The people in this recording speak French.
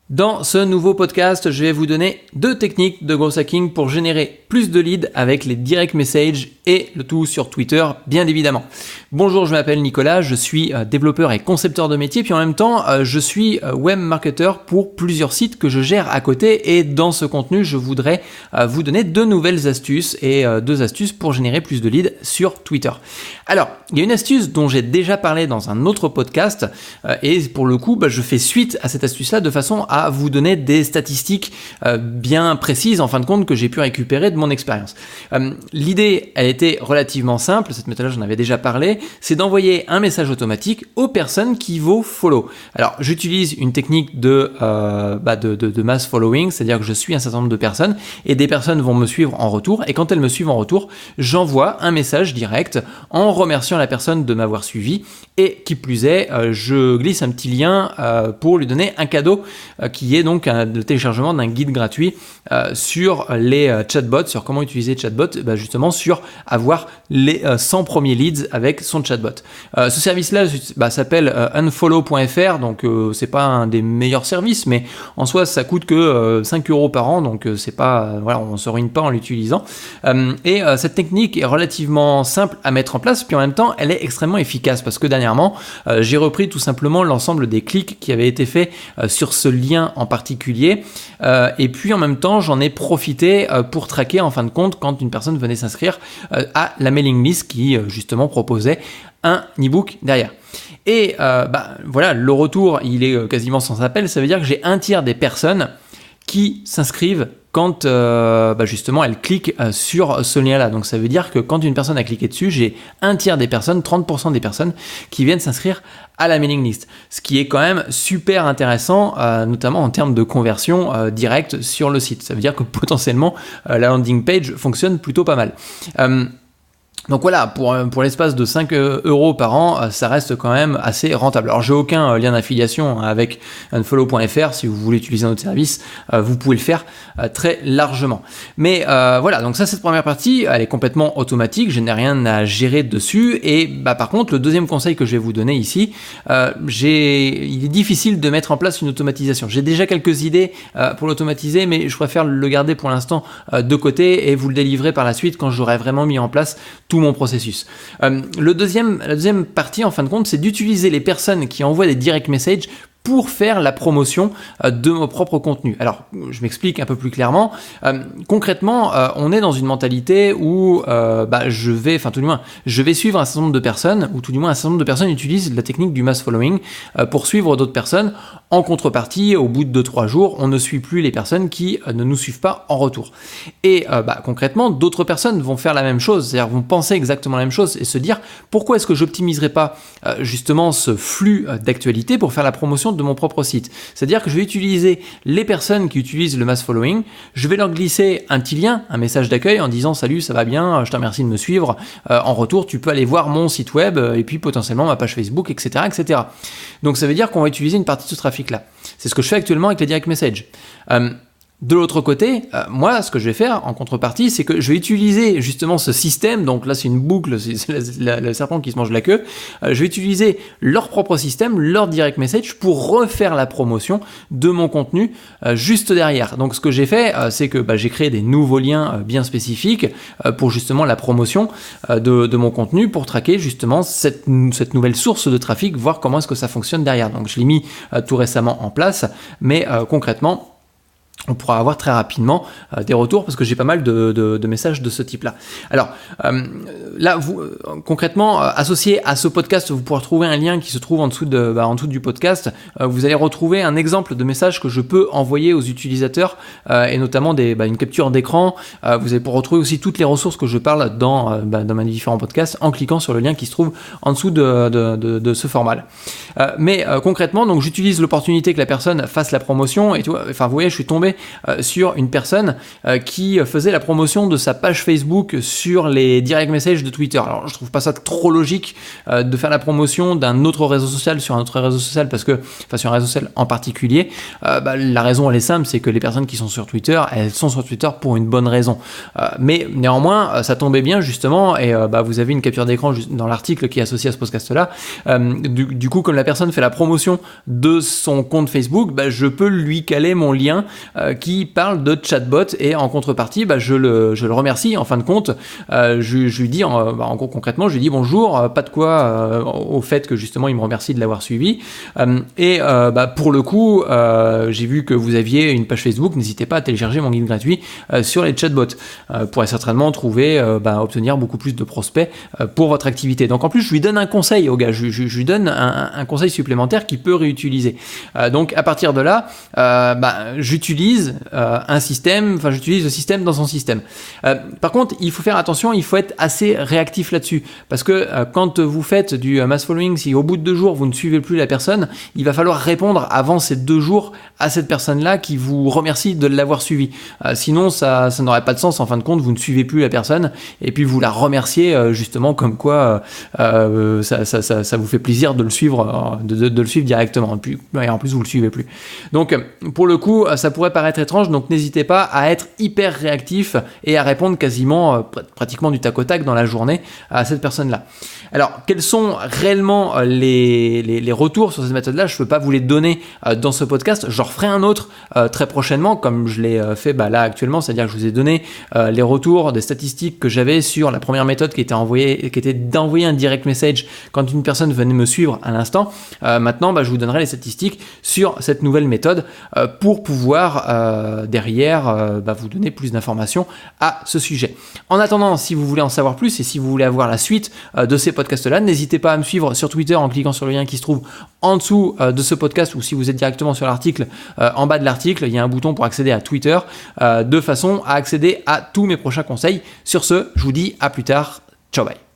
Dans ce nouveau podcast, je vais vous donner 2 techniques de growth hacking pour générer plus de leads avec les direct messages et le tout sur Twitter, bien évidemment. Bonjour, je m'appelle Nicolas, je suis développeur et concepteur de métier, puis en même temps, je suis web marketeur pour plusieurs sites que je gère à côté et dans ce contenu, je voudrais vous donner 2 nouvelles astuces et 2 astuces pour générer plus de leads sur Twitter. Alors, il y a une astuce dont j'ai déjà parlé dans un autre podcast et pour le coup, je fais suite à cette astuce-là de façon à vous donner des statistiques bien précises en fin de compte que j'ai pu récupérer de mon expérience. L'idée, elle était relativement simple, cette méthode-là j'en avais déjà parlé, c'est d'envoyer un message automatique aux personnes qui vous follow. Alors j'utilise une technique de mass following, c'est-à-dire que je suis un certain nombre de personnes et des personnes vont me suivre en retour et quand elles me suivent en retour, j'envoie un message direct en remerciant la personne de m'avoir suivi et qui plus est, je glisse un petit lien pour lui donner un cadeau qui est donc le téléchargement d'un guide gratuit sur les chatbots, sur comment utiliser chatbot, justement sur avoir les 100 premiers leads avec son chatbot. Ce service-là s'appelle unfollow.fr, donc c'est pas un des meilleurs services, mais en soi ça coûte que 5 € par an, donc c'est pas, on se ruine pas en l'utilisant. Et cette technique est relativement simple à mettre en place, puis en même temps elle est extrêmement efficace parce que dernièrement j'ai repris tout simplement l'ensemble des clics qui avaient été faits sur ce lien en particulier et puis en même temps j'en ai profité pour traquer en fin de compte quand une personne venait s'inscrire à la mailing list qui justement proposait un e-book derrière. Et le retour il est quasiment sans appel, ça veut dire que j'ai un tiers des personnes qui s'inscrivent quand justement elle clique sur ce lien-là. Donc ça veut dire que quand une personne a cliqué dessus, j'ai un tiers des personnes, 30% des personnes qui viennent s'inscrire à la mailing list. Ce qui est quand même super intéressant, notamment en termes de conversion directe sur le site. Ça veut dire que potentiellement la landing page fonctionne plutôt pas mal. Donc voilà, pour l'espace de 5 € par an, ça reste quand même assez rentable. Alors j'ai aucun lien d'affiliation avec unfollow.fr, si vous voulez utiliser un autre service, vous pouvez le faire très largement. Mais donc ça, cette première partie, elle est complètement automatique, je n'ai rien à gérer dessus. Et par contre, le deuxième conseil que je vais vous donner ici, il est difficile de mettre en place une automatisation. J'ai déjà quelques idées pour l'automatiser, mais je préfère le garder pour l'instant de côté et vous le délivrer par la suite quand j'aurai vraiment mis en place tout mon processus. La deuxième partie, en fin de compte, c'est d'utiliser les personnes qui envoient des direct messages pour faire la promotion de mon propre contenu. Alors, je m'explique un peu plus clairement. Concrètement, on est dans une mentalité où je vais suivre un certain nombre de personnes, ou tout du moins un certain nombre de personnes utilisent la technique du mass following pour suivre d'autres personnes. En contrepartie, au bout de 2-3 jours, on ne suit plus les personnes qui ne nous suivent pas en retour. Et concrètement, d'autres personnes vont faire la même chose, c'est-à-dire vont penser exactement la même chose et se dire pourquoi est-ce que j'optimiserai pas justement ce flux d'actualité pour faire la promotion de mon propre site. C'est-à-dire que je vais utiliser les personnes qui utilisent le mass following, je vais leur glisser un petit lien, un message d'accueil en disant salut, ça va bien, je te remercie de me suivre, en retour tu peux aller voir mon site web et puis potentiellement ma page Facebook, etc. etc. Donc ça veut dire qu'on va utiliser une partie de ce trafic-là. C'est ce que je fais actuellement avec les direct messages. De l'autre côté, moi, ce que je vais faire en contrepartie, c'est que je vais utiliser justement ce système, donc là c'est une boucle, c'est le serpent qui se mange la queue, je vais utiliser leur propre système, leur direct message pour refaire la promotion de mon contenu juste derrière. Donc ce que j'ai fait, c'est que j'ai créé des nouveaux liens bien spécifiques pour justement la promotion de mon contenu, pour traquer justement cette nouvelle source de trafic, voir comment est-ce que ça fonctionne derrière. Donc je l'ai mis tout récemment en place, mais concrètement, on pourra avoir très rapidement des retours parce que j'ai pas mal de messages de ce type-là. Alors là, vous concrètement, associé à ce podcast, vous pourrez retrouver un lien qui se trouve en dessous du podcast. Vous allez retrouver un exemple de message que je peux envoyer aux utilisateurs et notamment une capture d'écran. Vous allez pouvoir retrouver aussi toutes les ressources que je parle dans mes différents podcasts en cliquant sur le lien qui se trouve en dessous de ce format. Mais concrètement, donc j'utilise l'opportunité que la personne fasse la promotion et vous voyez, je suis tombé tombé sur une personne qui faisait la promotion de sa page Facebook sur les direct messages de Twitter. Alors je trouve pas ça trop logique de faire la promotion d'un autre réseau social sur un autre réseau social sur un réseau social en particulier. La raison elle est simple, c'est que les personnes qui sont sur Twitter, elles sont sur Twitter pour une bonne raison. Mais néanmoins, ça tombait bien justement, et vous avez une capture d'écran dans l'article qui est associé à ce podcast-là. Du coup, comme la personne fait la promotion de son compte Facebook, je peux lui caler mon lien qui parle de chatbot, et en contrepartie, je le remercie. En fin de compte, je lui dis, en gros concrètement, je lui dis bonjour, pas de quoi au fait que justement il me remercie de l'avoir suivi. Pour le coup, j'ai vu que vous aviez une page Facebook, n'hésitez pas à télécharger mon guide gratuit sur les chatbots. Vous pourrez certainement obtenir beaucoup plus de prospects pour votre activité. Donc en plus, je lui donne un conseil au gars, je lui donne un conseil supplémentaire qu'il peut réutiliser. Donc à partir de là, j'utilise j'utilise le système dans son système. Par contre, il faut faire attention, il faut être assez réactif là-dessus, parce que quand vous faites du mass following, si au bout de 2 jours vous ne suivez plus la personne, il va falloir répondre avant ces 2 jours à cette personne-là qui vous remercie de l'avoir suivi. Sinon, ça n'aurait pas de sens. En fin de compte, vous ne suivez plus la personne et puis vous la remerciez justement comme quoi ça vous fait plaisir de le suivre, de le suivre directement. Et en plus, vous le suivez plus. Donc, pour le coup, ça pourrait paraître étrange. Donc, n'hésitez pas à être hyper réactif et à répondre quasiment, pratiquement du tac au tac dans la journée à cette personne-là. Alors, quels sont réellement les retours sur cette méthode-là? Je ne peux pas vous les donner dans ce podcast. J'en referai un autre très prochainement, comme je l'ai fait là actuellement, c'est-à-dire que je vous ai donné les retours des statistiques que j'avais sur la première méthode qui était d'envoyer un direct message quand une personne venait me suivre à l'instant. Maintenant, je vous donnerai les statistiques sur cette nouvelle méthode pour pouvoir derrière vous donner plus d'informations à ce sujet. En attendant, si vous voulez en savoir plus et si vous voulez avoir la suite de ces podcasts-là, n'hésitez pas à me suivre sur Twitter en cliquant sur le lien qui se trouve en dessous de ce podcast, ou si vous êtes directement sur l'article, en bas de l'article, il y a un bouton pour accéder à Twitter, de façon à accéder à tous mes prochains conseils. Sur ce, je vous dis à plus tard. Ciao, bye.